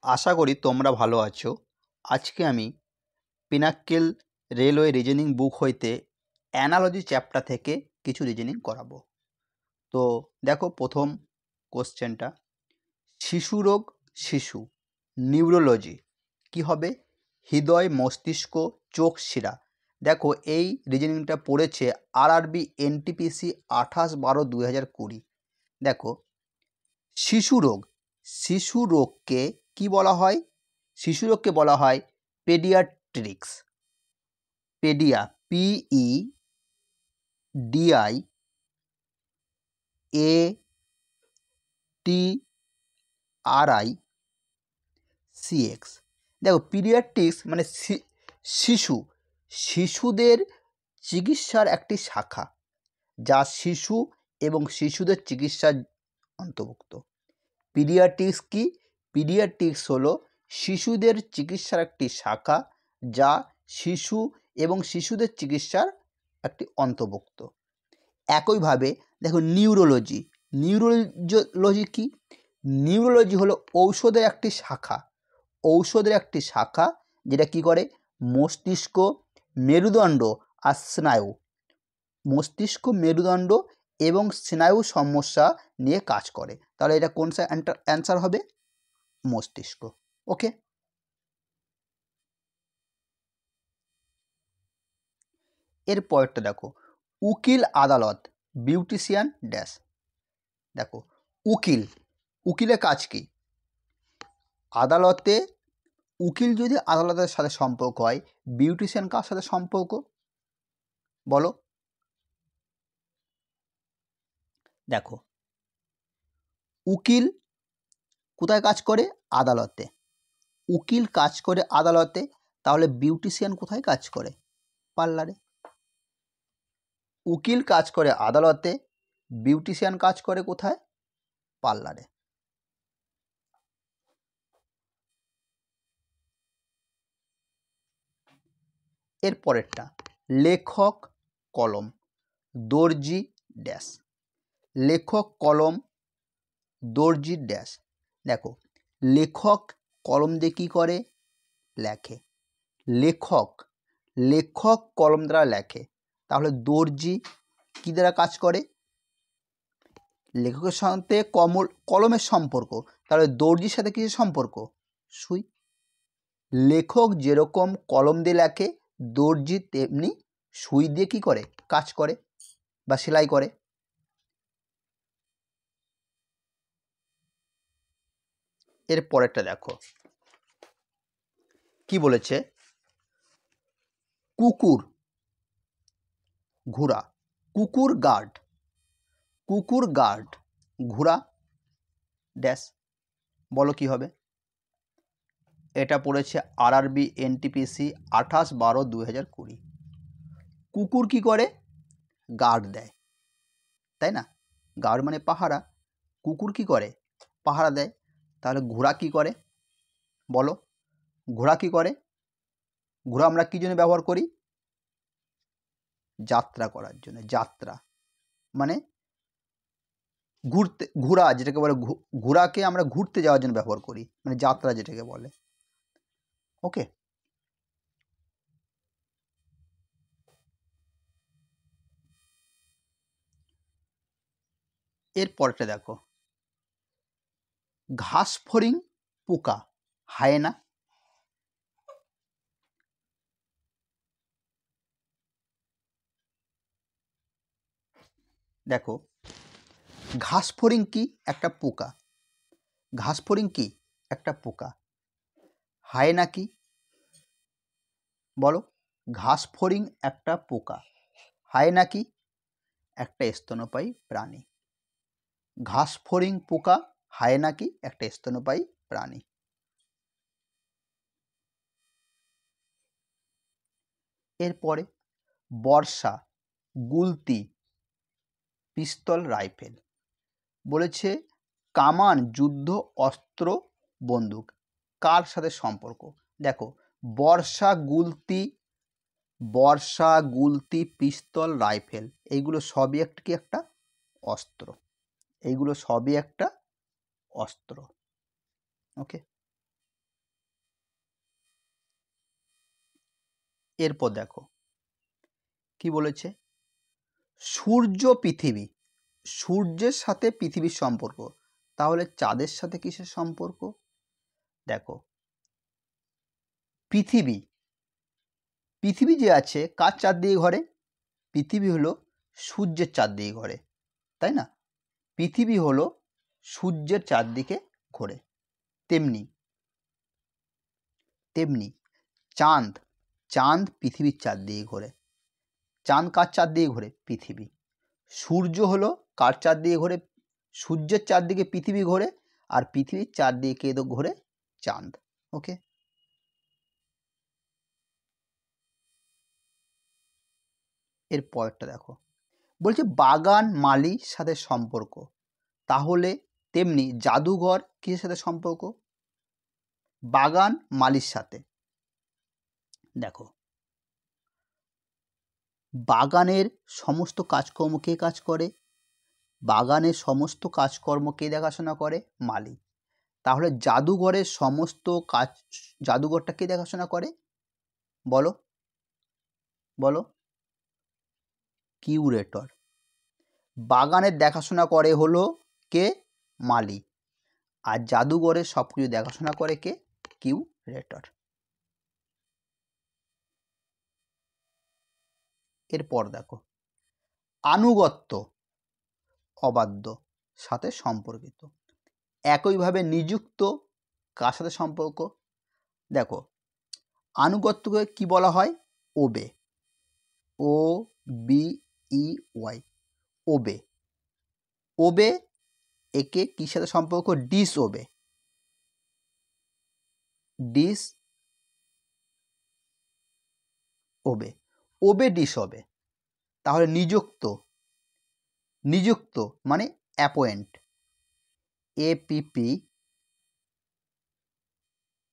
আশা করি তোমরা ভালো আছো। আজকে আমি পিনাক্কেল রেলওয়ে রিজনিং বুক হইতে অ্যানালজি চ্যাপ্টার থেকে কিছু রিজনিং করাবো। তো দেখো প্রথম কোশ্চেনটা, শিশু রোগ শিশু নিউরোলজি কি হবে? হৃদয়, মস্তিষ্ক, চোখ, শিরা। দেখো এই রিজনিংটা পড়েছে আরআরবি এনটিপিসি 28/12/2020। দেখো শিশু রোগ, শিশু রোগকে কি বলা হয়? শিশু রোগকে বলা হয় পেডিয়াট্রিক্স। পেডিয়া, PEDIATRICX। দেখো পিডিয়াট্রিক্স মানে শিশু, শিশুদের চিকিৎসার একটি শাখা যা শিশু এবং শিশুদের চিকিৎসার অন্তর্ভুক্ত। পিডিয়াট্রিক্স কি? পিডিয়াট্রিক্স হলো শিশুদের চিকিৎসার একটি শাখা যা শিশু এবং শিশুদের চিকিৎসার একটি অন্তর্ভুক্ত। একইভাবে দেখো নিউরোলজি, নিউরোলজি কি? নিউরোলজি হলো ঔষধের একটি শাখা, ঔষধের একটি শাখা যেটা কি করে? মস্তিষ্ক, মেরুদণ্ড আর স্নায়ু, মস্তিষ্ক, মেরুদণ্ড এবং স্নায়ু সমস্যা নিয়ে কাজ করে। তাহলে এটা কোন অ্যান্সার হবে? মস্তিষ্ক। ওকে, এর পরেরটা দেখো, উকিল, আদালত, বিউটিশিয়ান ড্যাশ। দেখো উকিল, উকিলের কাজ কি? আদালতে উকিল যদি আদালতের সাথে সম্পর্ক হয়, বিউটিশিয়ান কার সাথে সম্পর্ক বলো? দেখো উকিল কোথায় কাজ করে? আদালতে। উকিল কাজ করে আদালতে, তাহলে বিউটিশিয়ান কোথায় কাজ করে? পার্লারে। উকিল কাজ করে আদালতে, বিউটিশিয়ান কাজ করে কোথায়? পার্লারে। এর পরেরটা, লেখক, কলম, দর্জি ড্যাশ। লেখক, কলম, দর্জি ড্যাশ। দেখো লেখক কলম দিয়ে কী করে? লেখে। লেখক, লেখক কলম দ্বারা লেখে, তাহলে দর্জি কী দ্বারা কাজ করে? লেখকের সাথে কলমের সম্পর্ক, তাহলে দর্জির সাথে কিসের সম্পর্ক? সুই। লেখক যেরকম কলম দিয়ে লেখে, দর্জি তেমনি সুই দিয়ে কী করে? কাজ করে বা সেলাই করে। এর পরেরটা দেখো কি বলেছে, কুকুর, ঘোড়া, কুকুর গার্ড, কুকুর গার্ড, ঘোড়া ড্যাশ। বলো কি হবে? এটা পড়েছে আরআরবি এনটিপিসি 28/12/2020। কুকুর কি করে? গার্ড দেয়, তাই না? গার্ড মানে পাহারা। কুকুর কি করে? পাহারা দেয়। তাহলে ঘোড়া কি করে বলো? ঘোড়া কি করে? ঘোড়া আমরা কী জন্য ব্যবহার করি? যাত্রা করার জন্য। যাত্রা মানে ঘুরতে, ঘোড়া যেটাকে বলে, ঘোড়াকে আমরা ঘুরতে যাওয়ার জন্য ব্যবহার করি, মানে যাত্রা যেটাকে বলে। ওকে, এর পরেরটা দেখো, ঘাসফড়িং পোকা, হায়েনা। দেখো ঘাসফড়িং কি? একটা পোকা। ঘাসফড়িং কি? একটা পোকা। হায়েনা কি বলো? ঘাসফড়িং একটা পোকা, হায়েনা কি? একটা স্তন্যপায়ী প্রাণী। ঘাসফড়িং পোকা, হায়েনা কি? একটা স্তন্যপায়ী প্রাণী। এরপরে বর্ষা, গুলতি, পিস্তল, রাইফেল। বলেছে কামান, যুদ্ধ, অস্ত্র, বন্দুক কার সাথে সম্পর্ক? দেখো বর্ষা, গুলতি, পিস্তল, রাইফেল এইগুলো সবই একটা অস্ত্র, এইগুলো সবই একটা অস্ত্র। ওকে, এরপর দেখো কি বলেছে, সূর্য পৃথিবী, সূর্যের সাথে পৃথিবীর সম্পর্ক, তাহলে চাঁদের সাথে কিসের সম্পর্ক? দেখো পৃথিবী, পৃথিবী যে আছে কার চারদিকে ঘোরে? পৃথিবী হলো সূর্যের চারদিকে ঘোরে, তাই না? পৃথিবী হলো সূর্যের চারদিকে ঘোরে। তেমনি তেমনি চাঁদ, চাঁদ পৃথিবীর চারদিকে ঘোরে। চাঁদ কার চারদিকে ঘোরে? পৃথিবী। সূর্য হলো কার চারদিকে ঘোরে? সূর্যের চারদিকে পৃথিবী ঘোরে, আর পৃথিবীর চারদিকে ঘোরে চাঁদ। ওকে, এর পরেরটা দেখো, বলছে বাগান মালির সাথে সম্পর্ক, তাহলে তেমনি জাদুঘর কিসের সাথে সম্পর্ক? বাগান মালির সাথে। দেখো বাগানের সমস্ত কাজকর্ম কে কাজ করে? বাগানের সমস্ত কাজকর্ম কে দেখাশোনা করে? মালি। তাহলে জাদুঘরের সমস্ত কাজ, জাদুঘরটা কে দেখাশোনা করে? বলো বলো, কিউরেটর। বাগানের দেখাশোনা করে হলো কে? মালি। আর জাদুঘরের সব কিছু দেখাশোনা করে কে? কিউরেটর। এরপর দেখো আনুগত্য অবাধ্য সাথে সম্পর্কিত। একইভাবে নিযুক্ত কার সাথে সম্পর্ক? দেখো আনুগত্যকে কি বলা হয়? ওবে, ও বি ই ওয়াই, ওবে। ওবে একে কির সাথে সম্পর্ক? Disobey, disobey, obey disobey. তাহলে নিযুক্ত, নিযুক্ত মানে অ্যাপয়েন্ট, APP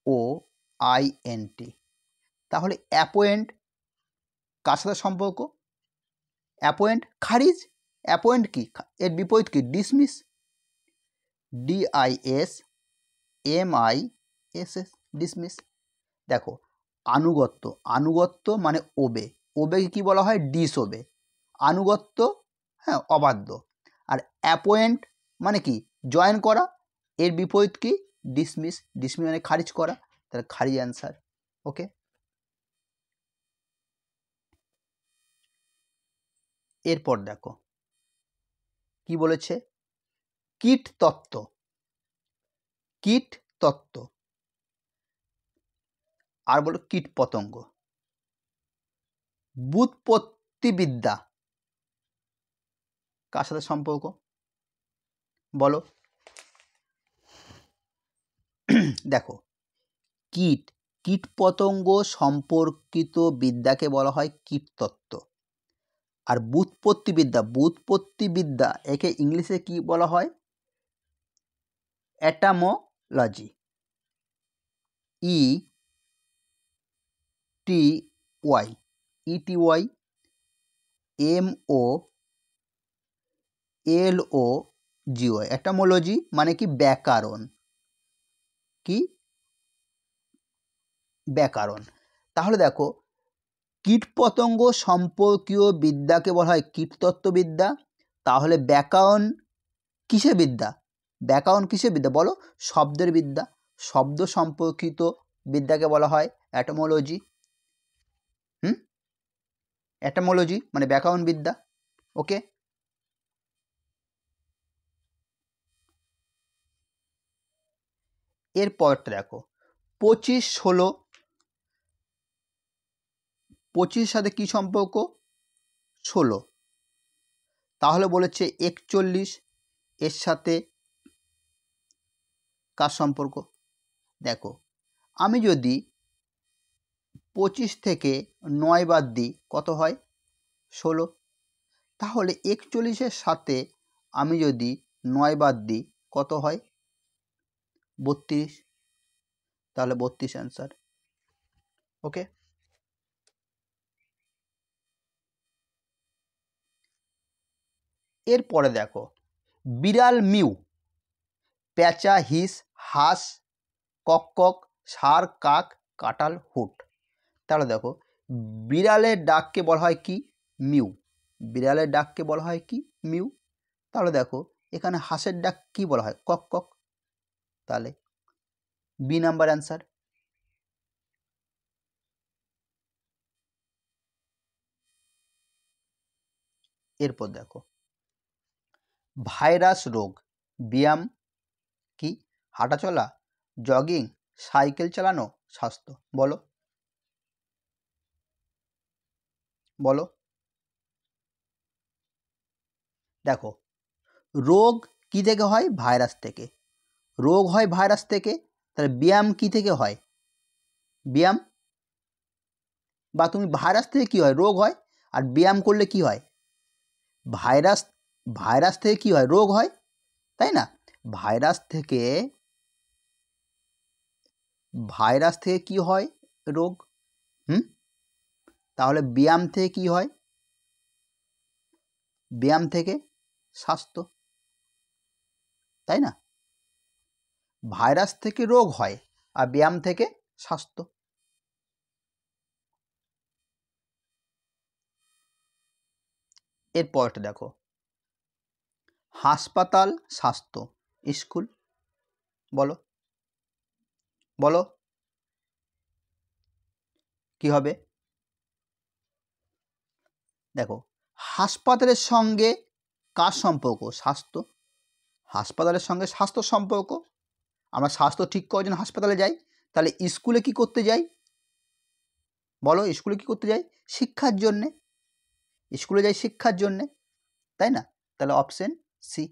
OINT। তাহলে অ্যাপয়েন্ট কার সাথে সম্পর্ক? অ্যাপয়েন্ট খারিজ। অ্যাপয়েন্ট কি? এর বিপরীত কি? Dismiss, DISMISS, dismiss. দেখো আনুগত্য, আনুগত্য মানে ওবে, ওবেকে কি বলা হয়? Disobey. আনুগত্য হ্যাঁ অবাধ্য। আর অ্যাপয়েন্ট মানে কি? জয়েন করা। এর বিপরীত কি? ডিসমিস, ডিসমিস মানে খারিজ করা। তাহলে খারিজ অ্যান্সার। ওকে, এরপর দেখো কি বলেছে, কীট তত্ত্ব, কীট তত্ত্ব। আর বলো কীট পতঙ্গ। ব্যুৎপত্তিবিদ্যা কার সাথে সম্পর্ক? বলো। দেখো কীট, কীট পতঙ্গ সম্পর্কিত বিদ্যাকে বলা হয় কীটতত্ত্ব। আর ব্যুৎপত্তিবিদ্যা, ব্যুৎপত্তিবিদ্যা একে ইংলিশে কি বলা হয়? এটামোলজি, ETYMOLOGY, এটামোলজি মানে কি? ব্যাকরণ। কি? ব্যাকরণ। তাহলে দেখো কীটপতঙ্গ সম্পর্কীয় বিদ্যাকে বলা হয় কীটতত্ত্ববিদ্যা। তাহলে ব্যাকরণ কিসের বিদ্যা? ব্যাকরণ কিসের বিদ্যা বলো? শব্দের বিদ্যা। শব্দ সম্পর্কিত বিদ্যাকে বলা হয় এটামোলজি। এটামোলজি মানে ব্যাকরণ বিদ্যা। ওকে, এরপরটা দেখো 25-16, 25 সাথে কি সম্পর্ক? 16। তাহলে বলেছে 41 এর সাথে কার সম্পর্ক? দেখো আমি যদি 25 থেকে 9 বাদ দিই কত হয়? 16। তাহলে 41-এর সাথে আমি যদি 9 বাদ দিই কত হয়? 32। তাহলে 32 অ্যান্সার। ওকে, এরপরে দেখো বিড়াল মিউ, পেঁচা হিস, হাঁস কক কক, ষাঁড় কাক, কাঁঠাল হুট। তাহলে দেখো বিড়ালের ডাককে বলা হয় কি? মিউ। বিড়ালের ডাককে বলা হয় কি? মিউ। তাহলে দেখো এখানে হাঁসের ডাক কি বলা হয়? কক কক। তাহলে বি নাম্বার অ্যান্সার। এরপর দেখো ভাইরাস রোগ, ব্যায়াম কি? হাঁটাচলা, জগিং, সাইকেল চালানো, স্বাস্থ্য। বলো বলো। দেখো রোগ কি থেকে হয়? ভাইরাস থেকে। রোগ হয় ভাইরাস থেকে, তাহলে ব্যায়াম কি থেকে হয়? ব্যায়াম বা তুমি ভাইরাস থেকে কি হয়? রোগ হয়। আর ব্যায়াম করলে কি হয়? ভাইরাস ভাইরাস থেকে কি হয়? রোগ হয়, তাই না? ভাইরাস থেকে কি হয়? রোগ। তাহলে ব্যায়াম থেকে কি হয়? ব্যায়াম থেকে স্বাস্থ্য, তাই না? ভাইরাস থেকে রোগ হয় আর ব্যায়াম থেকে স্বাস্থ্য। এরপরটা দেখো হাসপাতাল, স্বাস্থ্য, স্কুল। বলো বলো কি হবে? দেখো হাসপাতালের সঙ্গে কার সম্পর্ক? স্বাস্থ্য। হাসপাতালের সঙ্গে স্বাস্থ্য সম্পর্ক। আমরা স্বাস্থ্য ঠিক করার জন্য হাসপাতালে যাই। তাহলে স্কুলে কি করতে যাই? বলো স্কুলে কি করতে যাই? শিক্ষার জন্যে। স্কুলে যাই শিক্ষার জন্যে, তাই না? তাহলে অপশন সি।